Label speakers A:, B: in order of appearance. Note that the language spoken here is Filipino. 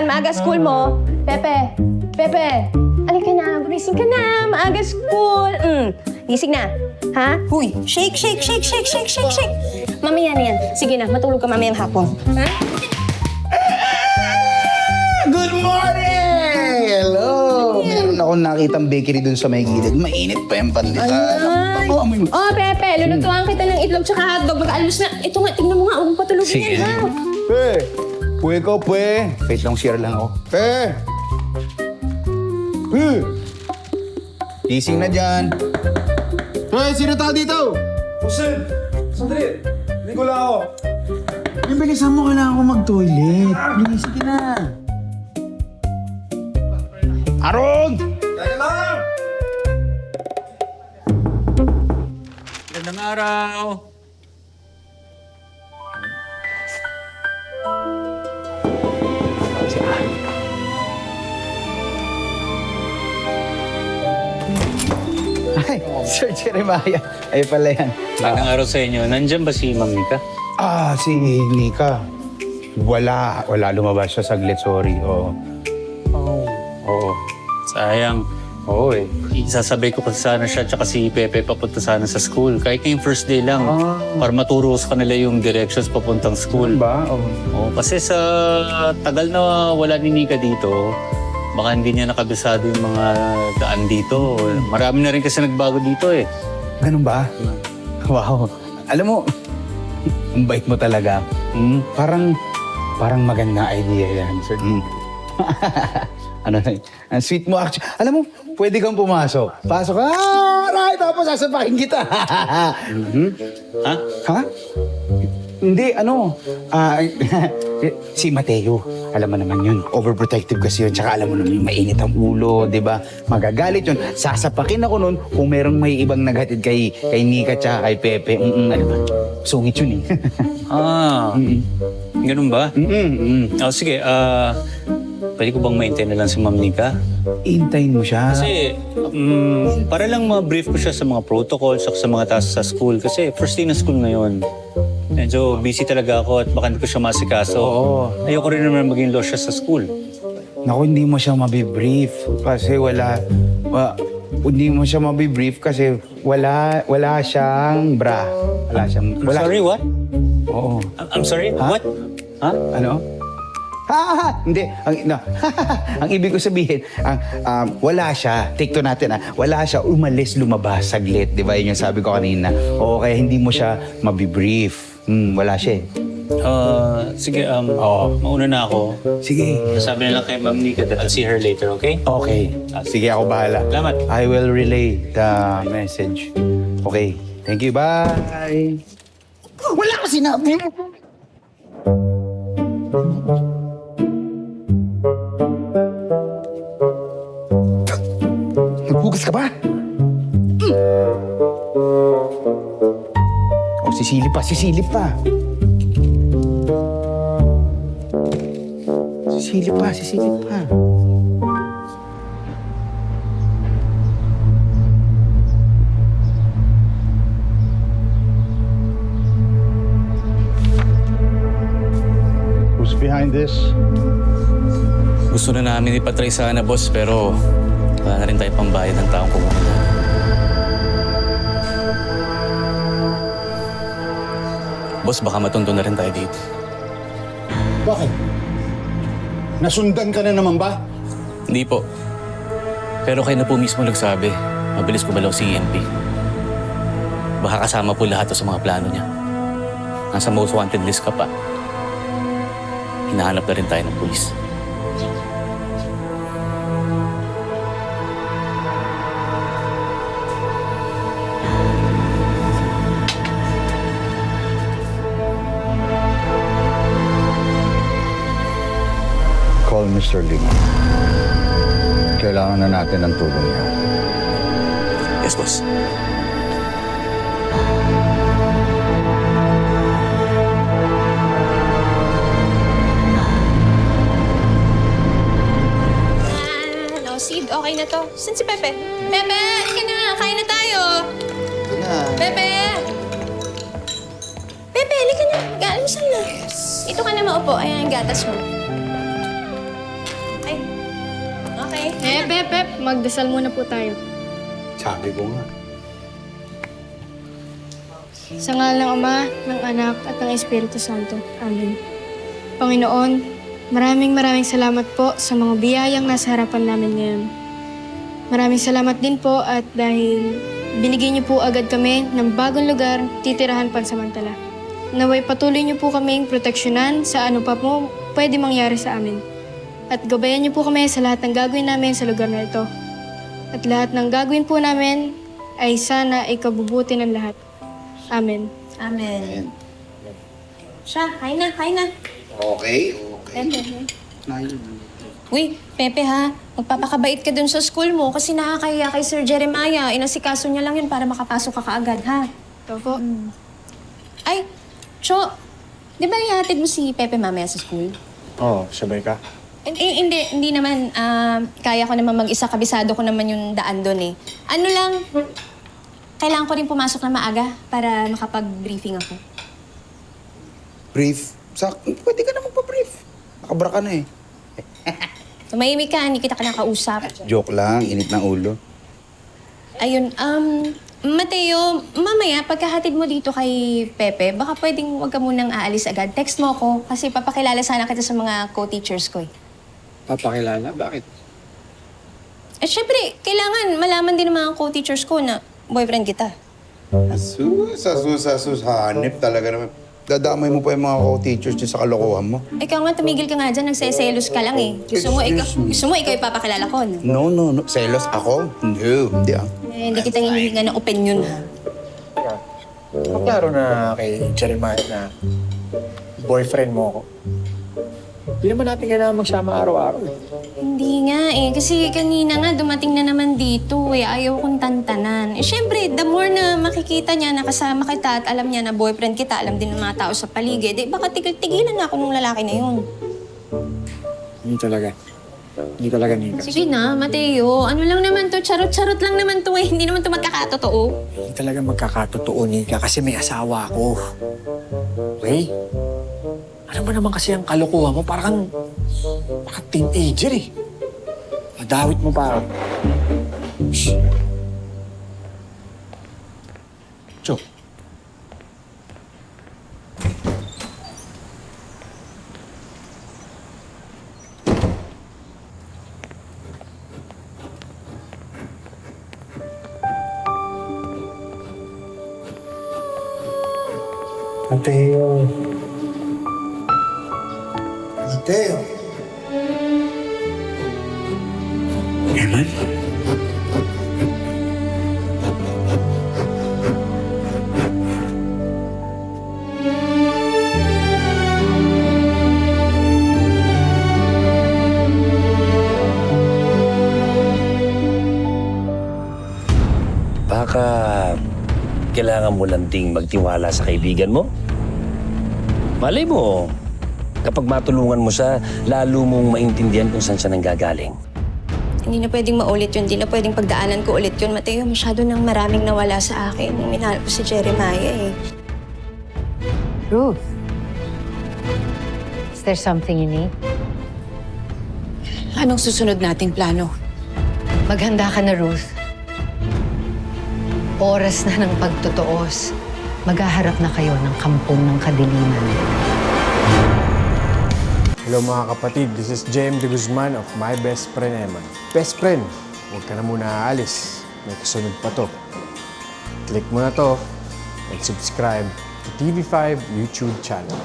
A: maaga school mo. Pepe, Pepe, alika na, gumising ka na, maaga school. Gising na, ha? Huy, shake, shake, shake, shake, shake, shake, shake. Mamaya na yan. Sige na, matulog ka mamayang hapon. Ha?
B: Good morning! Hello! Meron akong nakitang bakery dun sa may gilid. Mainit pa yung pandesal.
A: Oh, Pepe, lulutuan kita ng itlog tsaka hotdog. Mag-aalmus na. Ito nga, tingnan mo nga. Huwag patulogin
B: Sige.
A: yan, ha?
B: Pwe ko, pwe. Wait lang, share lang ako. Gising na dyan. Sino tao dito?
C: Jose! Sandali! Hindi ko lang ako.
B: Bilisan mo, kailangan ko mag-toilet. Please, sige na. Aron!
C: Teka lang!
D: Magandang araw!
B: Ay, Sir Jeremiah. Ay pala yan.
D: Magandang araw sa inyo. Nandyan ba si Ma'am Nika?
B: Si Nika. Wala lumabas siya saglit, sorry. Oo.
D: Oo. Sayang. Oo eh. Isasabay ko kasi sana siya tsaka si Pepe papunta sana sa school. Kahit ngayong first day lang. Para maturo sa kanila yung directions papuntang school.
B: Ba?
D: Oo. Kasi sa tagal na wala ni Nika dito, baka hindi niya nakabisado yung mga daan dito. Marami na rin kasi nagbago dito eh.
B: Ganun ba? Wow. Alam mo, ang bait mo talaga. Parang maganda idea yan, Sir. Ang sweet mo actually. Alam mo, pwede kang pumasok. Pasok ka. Right, tapos sasapakin kita.
D: Ha?
B: Ha? Hindi, si Mateo. Alam mo naman yun, overprotective kasi yun. Tsaka alam mo naman yung mainit ang ulo, di ba? Magagalit yun. Sasapakin ako nun kung merong may ibang naghatid kay Nika tsaka kay Pepe. Ano ba? Sungit yun eh.
D: Ganun ba? Oh, sige, pwede ko bang maintay na lang si Ma'am Nika?
B: Intayin mo siya.
D: Kasi, para lang ma-brief ko siya sa mga protocols at sa mga tasks sa school. Kasi first day na school ngayon. Medyo busy talaga ako at baka hindi ko siya masikaso.
B: Oo.
D: Ayoko rin naman maging lost siya sa school.
B: Naku, hindi mo siya mabibrief kasi hindi mo siya mabibrief kasi wala siyang bra.
D: Sorry, what?
B: Oo.
D: I'm sorry,
B: Ha?
D: what? Ha?
B: Ano? Hindi. Ang ibig ko sabihin, wala siya. Take to natin, wala siya lumabas saglit. Di ba? Yun yung sabi ko kanina. O kaya hindi mo siya mabibrief. Wala siya eh.
D: Sige,
B: Oo.
D: mauna na ako.
B: Sige.
D: Sabi na lang kay Ma'am Nika that I'll see her later, okay?
B: Okay. Sige, ako bahala.
D: Salamat.
B: I will relay the message. Okay. Thank you. Bye. Wala ko sinabi. Naghugas ka ba? Oh, sisilip pa. Sisilip pa.
E: Who's behind this?
F: Gusto na namin ipatry sana, boss, pero wala na rin tayo pambayad ng taong pumunta. Boss, baka matundo na rin tayo dito.
E: Bakit? Nasundan ka na naman ba?
F: Hindi po. Pero kayo na po mismo nagsabi, mabilis ko balaw si ENP. Baka kasama po lahat to sa mga plano niya. Nasa most wanted list ka pa. Hinahanap na rin tayo ng pulis.
E: Call Mr. Lim. Kailangan na natin ng tulong niya.
F: Yes, boss.
A: Sid, okay na to. Saan si Pepe? Pepe, halika na. Kain na tayo. Pepe! Pepe, halika na. Mag-aalmusal na. Ito ka na maupo. Ayan ang gatas mo.
G: Pep, magdasal muna po tayo.
E: Sabi ko nga.
G: Sa ngalan ng Ama, ng Anak, at ng Espiritu Santo. Amen. Panginoon, maraming salamat po sa mga biyayang nasa harapan namin ngayon. Maraming salamat din po at dahil binigyan niyo po agad kami ng bagong lugar, titirahan pansamantala. Naway patuloy niyo po kaming proteksyonan sa ano pa po pwede mangyari sa amin. At gabayan niyo po kami sa lahat ng gagawin namin sa lugar na ito. At lahat ng gagawin po namin ay sana ikabubuti ng lahat. Amen.
A: Amen. Siya, hay na.
B: Okay.
A: Uy, Pepe ha, magpapakabait ka dun sa school mo kasi nakakahiya kay Sir Jeremiah. Inasikaso niya lang yun para makapasok ka kaagad, ha?
G: Ito po.
A: Ay, Cho, di ba ihatid mo si Pepe mamaya sa school?
C: Oo, sabay ka.
A: Hindi naman. Kaya ko naman mag-isa. Kabisado ko naman yung daan doon eh. Ano lang, kailangan ko rin pumasok na maaga para makapag-briefing ako.
B: Brief. Pwede ka na magpa-brief. Nakabra ka na eh.
A: Tumahimik ka, hindi kita nakausap.
B: Joke lang, init ng ulo.
A: Ayun, Mateo, mamaya pagkahatid mo dito kay Pepe, baka pwedeng huwag ka munang aalis agad. Text mo ako kasi papakilala sana kita sa mga co-teachers ko eh.
C: Papakilala? Bakit?
A: Syempre, kailangan malaman din ng mga co-teachers ko na boyfriend kita.
B: Asus, hanip talaga naman. Dadamay mo pa yung mga co-teachers dyan sa kalokohan mo.
A: Ikaw nga, tumigil ka nga dyan, nagseselos ka lang eh. Gusto mo ikaw ipapakilala ko, no?
B: No. Selos ako? No, hindi ah.
A: Hindi kita hinihinga ng opinion, ha?
H: Klaro na kay Jeremiah na boyfriend mo ako. Hindi naman natin kailangan magsama araw-araw eh.
A: Hindi nga eh. Kasi kanina nga, dumating na naman dito eh. Ayaw kong tantanan. Siyempre, the more na makikita niya na kasama kita at alam niya na boyfriend kita, alam din ng mga tao sa paligid, baka tigil-tigilan na ako nung lalaki na yun.
H: Hindi talaga. Hindi talaga, Nika.
A: Sige na, Mateo. Ano lang naman to? Charot-charot lang naman to eh. Hindi naman to magkakatotoo.
H: Hindi talaga magkakatotoo, Nika, kasi may asawa ako. Okay? Ano ba naman kasi ang kalokohan mo? Parang teenager eh. Madawit mo pa. Shh. Cho.
C: Mateo. Mateo.
B: Eman?
I: Baka kailangan mo lang ding magtiwala sa kaibigan mo. Malay mo, kapag matulungan mo siya, lalo mong maintindihan kung saan siya nanggagaling.
A: Hindi na pwedeng maulit yun. Hindi na pwedeng pagdaanan ko ulit yun. Mateo, masyado nang maraming nawala sa akin. Nung minahal ko si Jeremiah eh.
J: Ruth, is there something you need?
K: Anong susunod nating plano?
J: Maghanda ka na, Ruth. Oras na ng pagtutuos. Maghaharap na kayo ng kampong ng kadiliman.
H: Hello mga kapatid, this is JM De Guzman of My Best Friend Eman. Best friend, huwag ka na muna aalis. May kasunod pa to. Click mo na to and subscribe to TV5 YouTube channel.